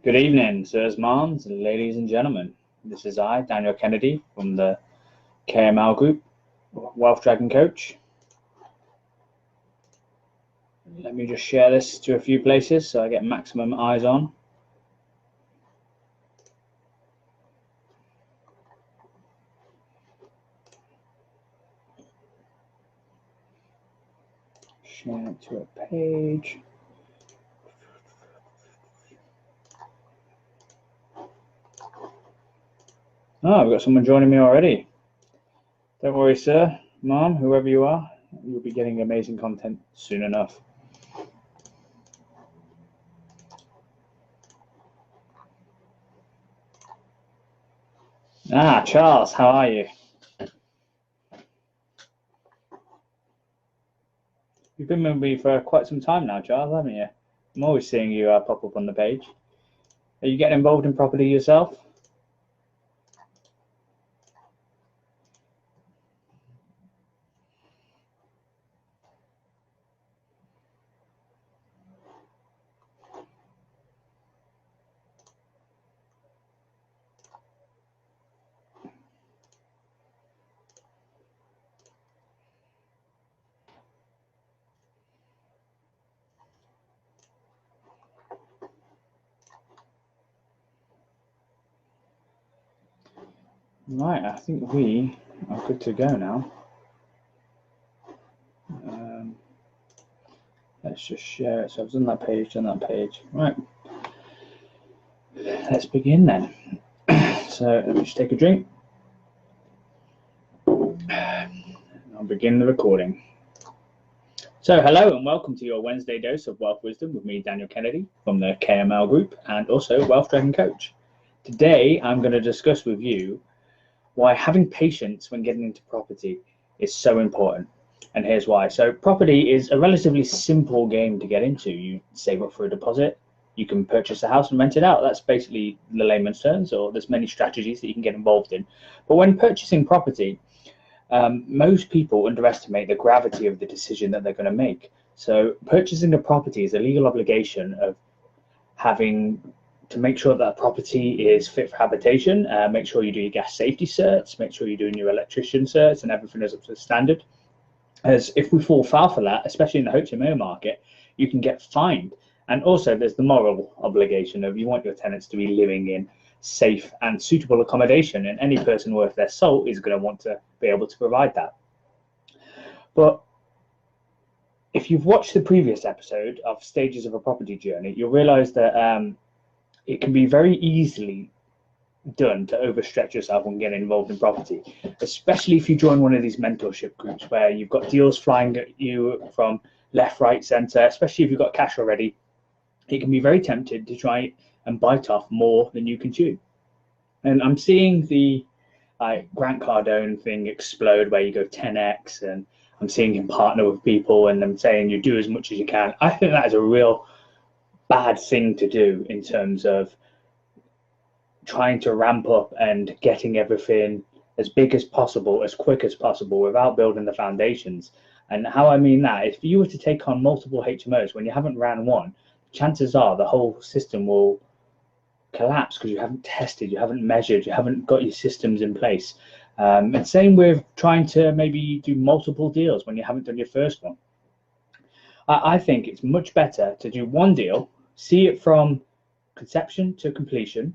Good evening, sirs, moms, ladies and gentlemen. This is I, Daniel Kennedy, from the KML Group, Wealth Dragon Coach. Let me just share this to a few places so I get maximum eyes on. Share it to a page. Oh, we've got someone joining me already. Don't worry, sir, mom, whoever you are, you'll be getting amazing content soon enough. Charles, how are you? You've been with me for quite some time now, Charles, haven't you? I'm always seeing you pop up on the page. Are you getting involved in property yourself? Right, I think we are good to go now. Let's just share it. So I've done that page. Right, let's begin then. So let me just take a drink. I'll begin the recording. So hello and welcome to your Wednesday dose of wealth wisdom with me, Daniel Kennedy, from the KML Group and also Wealth Dragon Coach. Today I'm going to discuss with you why having patience when getting into property is so important. And here's why. So property is a relatively simple game to get into. You save up for a deposit, you can purchase a house and rent it out. That's basically the layman's terms, or there's many strategies that you can get involved in. But when purchasing property, most people underestimate the gravity of the decision that they're going to make. So purchasing a property is a legal obligation of having to make sure that property is fit for habitation, make sure you do your gas safety certs, make sure you're doing your electrician certs and everything is up to standard. As if we fall foul for that, especially in the HMO market, you can get fined. And also there's the moral obligation of you want your tenants to be living in safe and suitable accommodation, and any person worth their salt is going to want to be able to provide that. But if you've watched the previous episode of Stages of a Property Journey, you'll realize that it can be very easily done to overstretch yourself when getting involved in property, especially if you join one of these mentorship groups where you've got deals flying at you from left, right, center, especially if you've got cash already. It can be very tempted to try and bite off more than you can chew. And I'm seeing the Grant Cardone thing explode where you go 10x, and I'm seeing him partner with people and them saying you do as much as you can. I think that is a real bad thing to do in terms of trying to ramp up and getting everything as big as possible, as quick as possible, without building the foundations. And how I mean that, if you were to take on multiple HMOs when you haven't ran one, chances are the whole system will collapse because you haven't tested, you haven't measured, you haven't got your systems in place. And same with trying to maybe do multiple deals when you haven't done your first one. I think it's much better to do one deal, see it from conception to completion,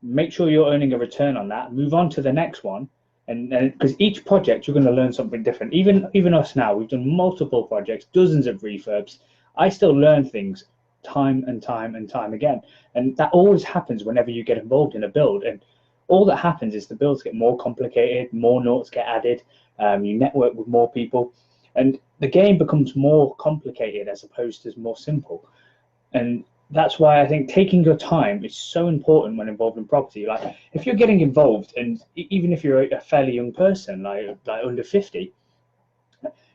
make sure you're earning a return on that, move on to the next one. And because each project you're going to learn something different. Even us now, we've done multiple projects, dozens of refurbs. I still learn things time and time again, and that always happens whenever you get involved in a build. And all that happens is the builds get more complicated, more notes get added, you network with more people, and the game becomes more complicated as opposed to more simple. And that's why I think taking your time is so important when involved in property. Like if you're getting involved, and even if you're a fairly young person, like under 50,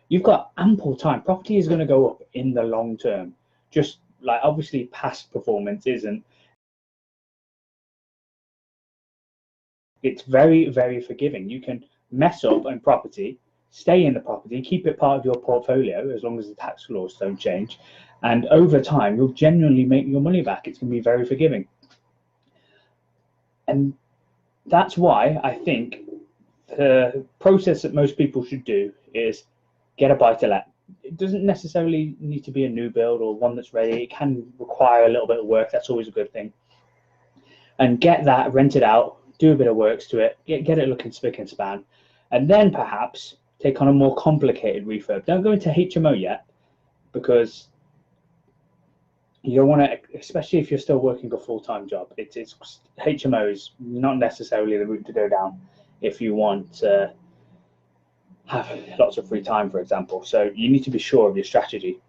you've got ample time. Property is going to go up in the long term. Just like obviously past performance isn't. It's very, very forgiving. You can mess up in property, stay in the property, keep it part of your portfolio as long as the tax laws don't change. And over time, you'll genuinely make your money back. It's going to be very forgiving. And that's why I think the process that most people should do is get a buy-to-let. It doesn't necessarily need to be a new build or one that's ready. It can require a little bit of work. That's always a good thing. And get that rented out, do a bit of works to it, get it looking spick and span, and then perhaps take on a more complicated refurb. Don't go into HMO yet, because you don't want to, especially if you're still working a full-time job. It's HMO is not necessarily the route to go down if you want to have lots of free time, for example. So you need to be sure of your strategy.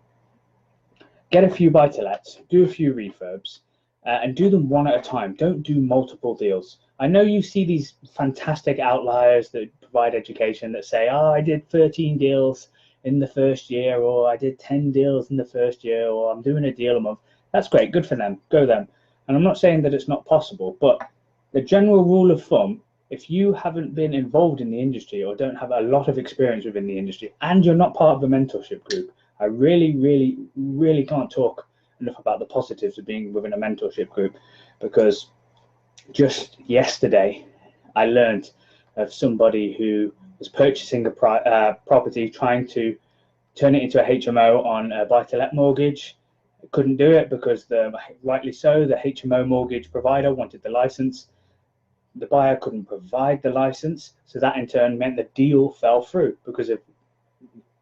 Get a few buy-to-lets, do a few refurbs, and do them one at a time. Don't do multiple deals. I know you see these fantastic outliers that provide education that say, oh, I did 13 deals in the first year, or I did 10 deals in the first year, or I'm doing a deal a month. That's great, good for them, go them. And I'm not saying that it's not possible, but the general rule of thumb, if you haven't been involved in the industry or don't have a lot of experience within the industry, and you're not part of a mentorship group, I really can't talk enough about the positives of being within a mentorship group, because just yesterday I learned of somebody who was purchasing a property, trying to turn it into a HMO on a buy-to-let mortgage. Couldn't do it because, rightly so, the HMO mortgage provider wanted the license. The buyer couldn't provide the license, so that in turn meant the deal fell through because of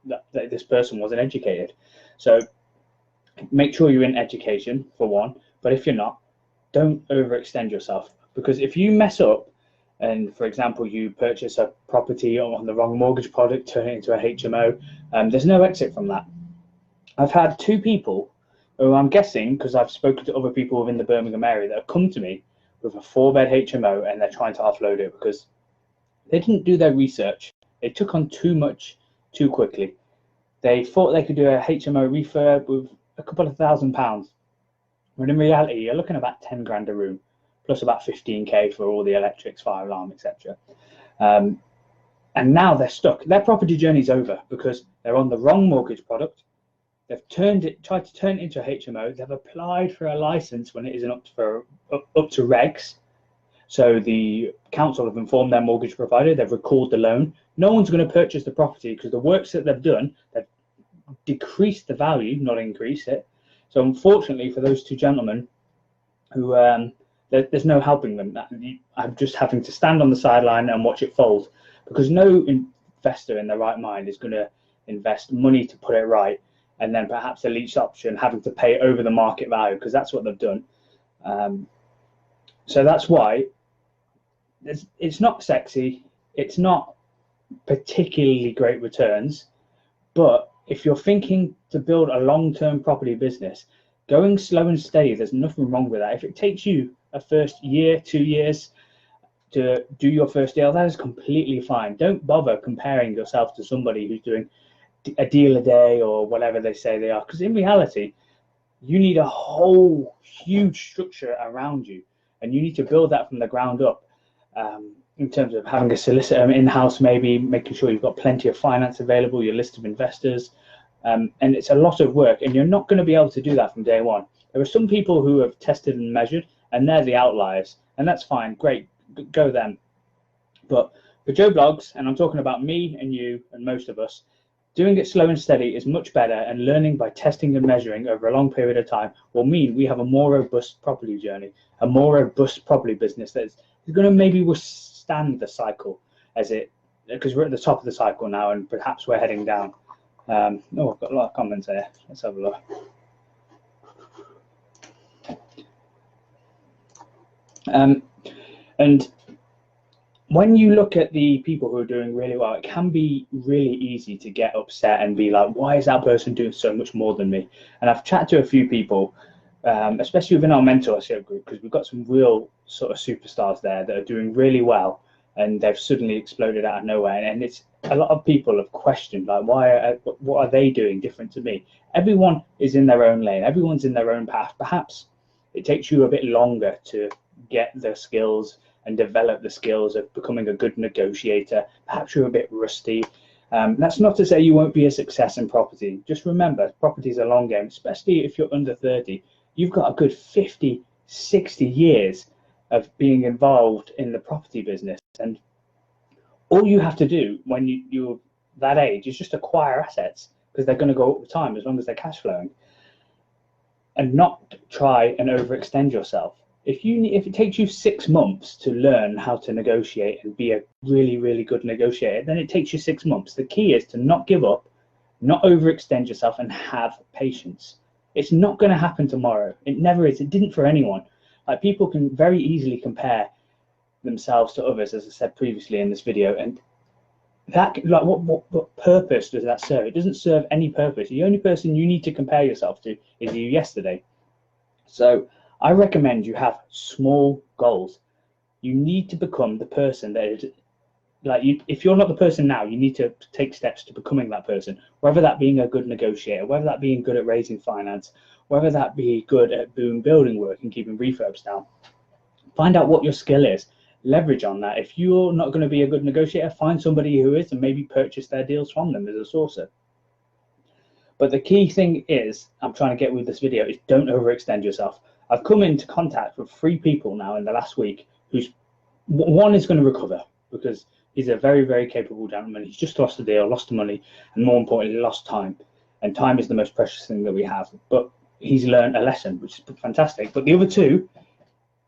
that this person wasn't educated. So make sure you're in education, for one, but if you're not, don't overextend yourself, because if you mess up and, for example, you purchase a property on the wrong mortgage product, turn it into a HMO, there's no exit from that. I've had two people who, I'm guessing, because I've spoken to other people within the Birmingham area, that have come to me with a 4-bed HMO and they're trying to offload it because they didn't do their research. They took on too much too quickly. They thought they could do a HMO refurb with a couple of £1,000, when in reality you're looking at about 10 grand a room, plus about 15k for all the electrics, fire alarm, etc. And now they're stuck. Their property journey's over because they're on the wrong mortgage product. They've tried to turn it into a HMO. They've applied for a license when it isn't up to regs. So the council have informed their mortgage provider, they've recalled the loan. No one's going to purchase the property because the works that they've done, they've decreased the value, not increased it. So unfortunately for those two gentlemen, who there's no helping them. I'm just having to stand on the sideline and watch it fold, because no investor in their right mind is going to invest money to put it right, and then perhaps the lease option having to pay over the market value, because that's what they've done. So that's why it's not sexy, it's not particularly great returns, but if you're thinking to build a long-term property business, going slow and steady, there's nothing wrong with that. If it takes you a first year, 2 years to do your first deal, that is completely fine. Don't bother comparing yourself to somebody who's doing a deal a day or whatever they say they are, because in reality, you need a whole huge structure around you, and you need to build that from the ground up, in terms of having a solicitor in-house, maybe making sure you've got plenty of finance available, your list of investors, and it's a lot of work, and you're not going to be able to do that from day one. There are some people who have tested and measured, and they're the outliers, and that's fine, great, go them. But for Joe Blogs, and I'm talking about me and you and most of us, doing it slow and steady is much better, and learning by testing and measuring over a long period of time will mean we have a more robust property journey, a more robust property business that is going to maybe withstand the cycle, because we're at the top of the cycle now and perhaps we're heading down. Oh, I've got a lot of comments here. Let's have a look. And when you look at the people who are doing really well, it can be really easy to get upset and be like, why is that person doing so much more than me? And I've chatted to a few people, especially within our mentorship group, because we've got some real sort of superstars there that are doing really well, and they've suddenly exploded out of nowhere. And it's a lot of people have questioned, like, what are they doing different to me? Everyone is in their own lane. Everyone's in their own path. Perhaps it takes you a bit longer to get the skills and develop the skills of becoming a good negotiator. Perhaps you're a bit rusty. That's not to say you won't be a success in property. Just remember, property is a long game, especially if you're under 30. You've got a good 50, 60 years of being involved in the property business. And all you have to do when you're that age is just acquire assets, because they're going to go up with time as long as they're cash flowing, and not try and overextend yourself. If it takes you 6 months to learn how to negotiate and be a really, really good negotiator, then it takes you 6 months. The key is to not give up, not overextend yourself, and have patience. It's not going to happen tomorrow. It never is. It didn't for anyone. Like, people can very easily compare themselves to others, as I said previously in this video, and that, like, what purpose does that serve? It doesn't serve any purpose. The only person you need to compare yourself to is you yesterday. So I recommend you have small goals. You need to become the person that is, like, if you're not the person now, you need to take steps to becoming that person, whether that being a good negotiator, whether that being good at raising finance, whether that be good at doing building work and keeping refurbs down. Find out what your skill is, leverage on that. If you're not going to be a good negotiator, find somebody who is and maybe purchase their deals from them as a sourcer. But the key thing is, I'm trying to get with this video, is don't overextend yourself. I've come into contact with 3 people now in the last week who's, one is going to recover because he's a very, very capable gentleman. He's just lost a deal, lost the money, and more importantly, lost time. And time is the most precious thing that we have. But he's learned a lesson, which is fantastic. But the other 2,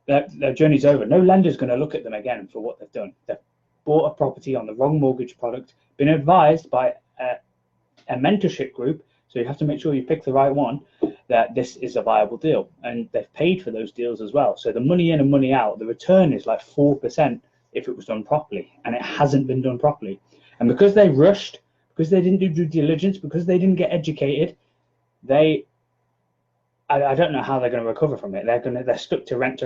their journey's over. No lender's going to look at them again for what they've done. They've bought a property on the wrong mortgage product, been advised by a mentorship group, so you have to make sure you pick the right one, that this is a viable deal. And they've paid for those deals as well. So the money in and money out, the return is like 4% if it was done properly, and it hasn't been done properly. And because they rushed, because they didn't do due diligence, because they didn't get educated, I don't know how they're going to recover from it. They're stuck to rents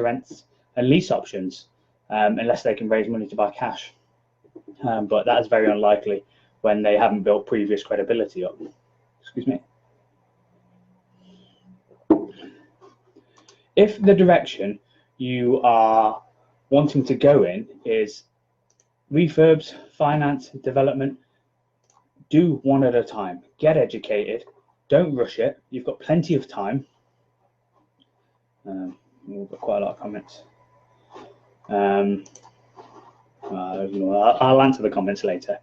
and lease options, unless they can raise money to buy cash. But that is very unlikely when they haven't built previous credibility up. Excuse me. If the direction you are wanting to go in is refurbs, finance, development, do one at a time. Get educated. Don't rush it. You've got plenty of time. We've got quite a lot of comments. I'll answer the comments later.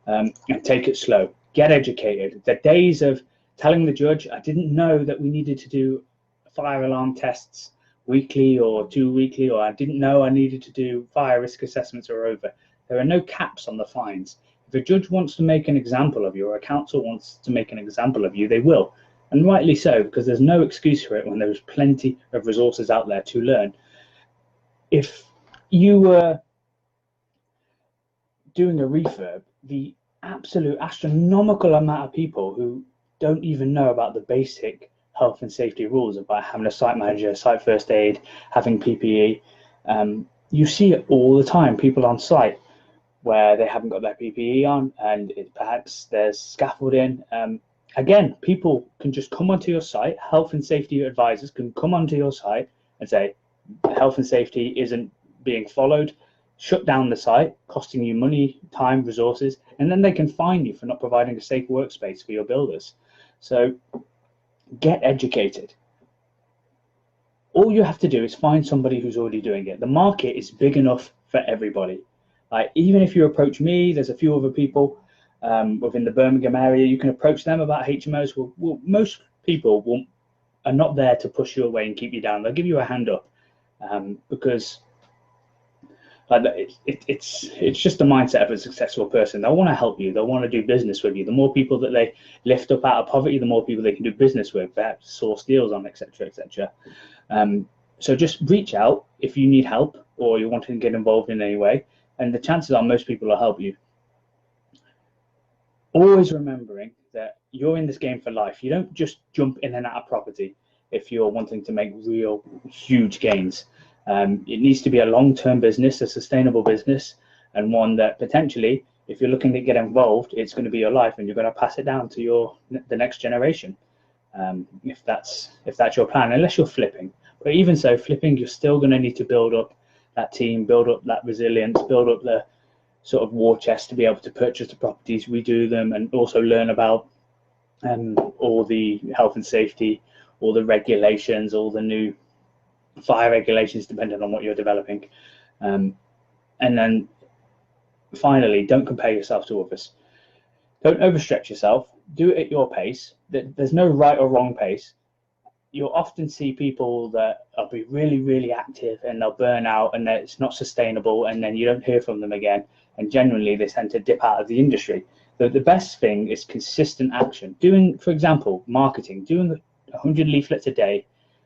And take it slow. Get educated. The days of telling the judge, I didn't know that we needed to do fire alarm tests weekly or 2 weekly, or I didn't know I needed to do fire risk assessments, are over. There are no caps on the fines. If a judge wants to make an example of you, or a council wants to make an example of you, they will. And rightly so, because there's no excuse for it when there's plenty of resources out there to learn. If you were doing a refurb, the absolute astronomical amount of people who don't even know about the basic health and safety rules about having a site manager, site first aid, having PPE, you see it all the time. People on site where they haven't got their PPE on, and perhaps there's scaffolding. Again, people can just come onto your site, health and safety advisors can come onto your site and say, health and safety isn't being followed, shut down the site, costing you money, time, resources, and then they can fine you for not providing a safe workspace for your builders. So get educated. All you have to do is find somebody who's already doing it. The market is big enough for everybody. Like, even if you approach me, there's a few other people within the Birmingham area, you can approach them about HMOs. Well, most people are not there to push you away and keep you down. They'll give you a hand up, because it's just the mindset of a successful person. They'll want to help you. They'll want to do business with you. The more people that they lift up out of poverty, the more people they can do business with, perhaps source deals on, etc., etc. So just reach out if you need help or you want to get involved in any way, and the chances are most people will help you. Always remembering that you're in this game for life. You don't just jump in and out of property if you're wanting to make real huge gains. It needs to be a long-term business, a sustainable business, and one that potentially, if you're looking to get involved, it's going to be your life, and you're going to pass it down to the next generation. If that's your plan, unless you're flipping. But even so, flipping, you're still going to need to build up that team, build up that resilience, build up the sort of war chest to be able to purchase the properties, redo them, and also learn about all the health and safety, all the regulations, all the new fire regulations depending on what you're developing. And then finally, don't compare yourself to others. Don't overstretch yourself. Do it at your pace. There's no right or wrong pace. You'll often see people that will be really, really active and they'll burn out and it's not sustainable, and then you don't hear from them again. And generally, they tend to dip out of the industry. The best thing is consistent action. Doing, for example, marketing, doing 100 leaflets a day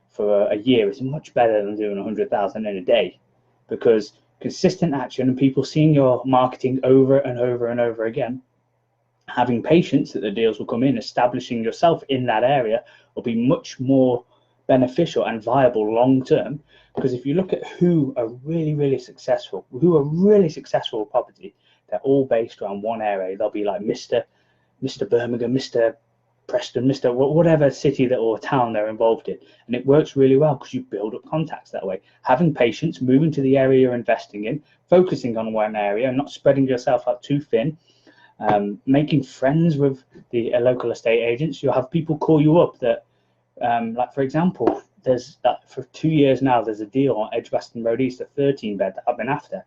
for a year is much better than doing 100,000 in a day, because consistent action and people seeing your marketing over and over and over again, having patience that the deals will come in, establishing yourself in that area will be much more beneficial and viable long term. Because if you look at who are really successful with property, they're all based around one area. They'll be like Mr. Birmingham, Mr. Preston, Mr. whatever city that or town they're involved in, and it works really well because you build up contacts that way. Having patience, moving to the area you're investing in, focusing on one area and not spreading yourself out too thin. Making friends with the local estate agents. You'll have people call you up that, like for example, there's that for 2 years now, there's a deal on Edgbaston Road East, a 13-bed that I've been after.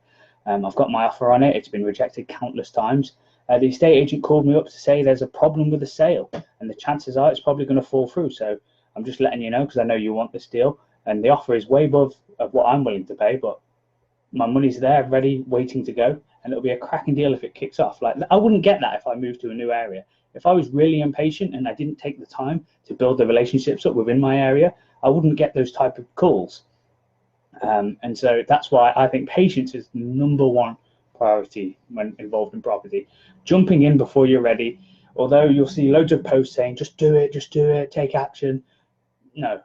I've got my offer on it. It's been rejected countless times. The estate agent called me up to say there's a problem with the sale and the chances are it's probably going to fall through. So I'm just letting you know because I know you want this deal, and the offer is way above of what I'm willing to pay, but my money's there, ready, waiting to go, and it'll be a cracking deal if it kicks off. Like, I wouldn't get that if I moved to a new area. If I was really impatient and I didn't take the time to build the relationships up within my area, I wouldn't get those type of calls. And so that's why I think patience is the #1 priority when involved in property. Jumping in before you're ready, although you'll see loads of posts saying just do it, take action. No,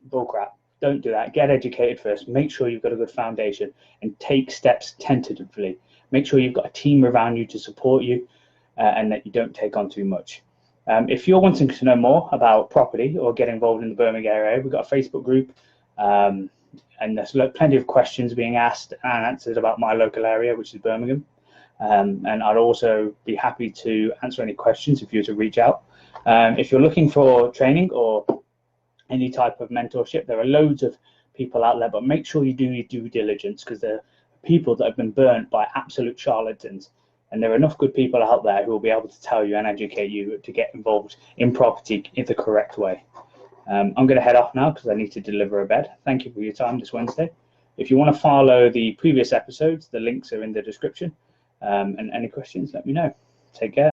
bullcrap. Don't do that. Get educated first. Make sure you've got a good foundation and take steps tentatively. Make sure you've got a team around you to support you and that you don't take on too much. If you're wanting to know more about property or get involved in the Birmingham area, we've got a Facebook group and there's plenty of questions being asked and answered about my local area, which is Birmingham. And I'd also be happy to answer any questions if you were to reach out. If you're looking for training or any type of mentorship, there are loads of people out there, but make sure you do your due diligence, because there are people that have been burnt by absolute charlatans, and there are enough good people out there who will be able to tell you and educate you to get involved in property in the correct way. I'm going to head off now because I need to deliver a bed. Thank you for your time this Wednesday. If you want to follow the previous episodes, the links are in the description, and any questions, let me know. Take care.